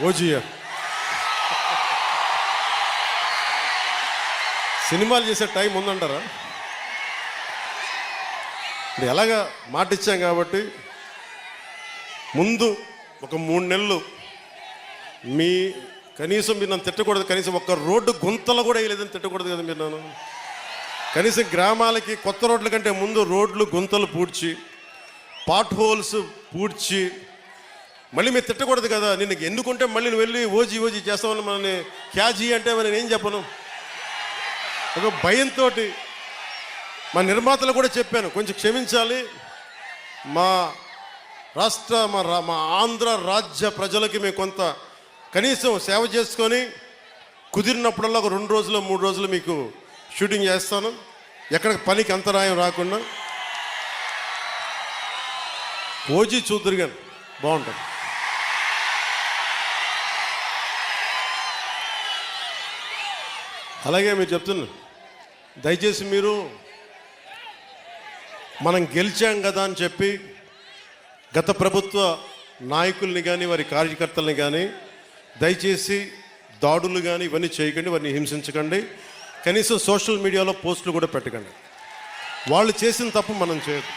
Ojea సినిమాలు చేసే time ఉందంటారా? ఇప్పుడు ఎలాగా మాట ఇచ్చాం కాబట్టి ముందు ఒక 3 నెలలు మీ కనీసం మీరు నన్ను తిట్టకూడదు, కనీసం ఒక్క రోడ్డు గుంతలు కూడా వేయలేదని తిట్టకూడదు కదా మీరు నన్ను. కనీసం గ్రామాలకి కొత్త రోడ్ల కంటే ముందు రోడ్లు గుంతలు పూడ్చి పాట్ హోల్స్ పూడ్చి మళ్ళీ మీరు తిట్టకూడదు కదా. నిన్ను ఎన్నుకుంటే మళ్ళీ నువ్వు వెళ్ళి ఓజీ చేస్తామని మనని క్యాజీ అంటే నేను ఏం చెప్పను. ఒక భయంతో మా నిర్మాతలు కూడా చెప్పాను, కొంచెం క్షమించాలి, మా రాష్ట్ర మా ఆంధ్ర రాజ్య ప్రజలకి మేము కొంత కనీసం సేవ చేసుకొని కుదిరినప్పుడల్లా ఒక 2 రోజులు 3 రోజులు మీకు షూటింగ్ చేస్తాను, ఎక్కడ పనికి అంతరాయం రాకుండా. ఓజీ చూద్దరు కానీ బాగుంటుంది. అలాగే మీరు చెప్తున్నా, దయచేసి మీరు మనం గెలిచాం కదా అని చెప్పి గత ప్రభుత్వ నాయకుల్ని కానీ వారి కార్యకర్తల్ని కానీ దయచేసి దాడులు కానీ ఇవన్నీ చేయకండి, వారిని హింసించకండి, కనీసం సోషల్ మీడియాలో పోస్టులు కూడా పెట్టకండి. వాళ్ళు చేసిన తప్పు మనం చేయదు.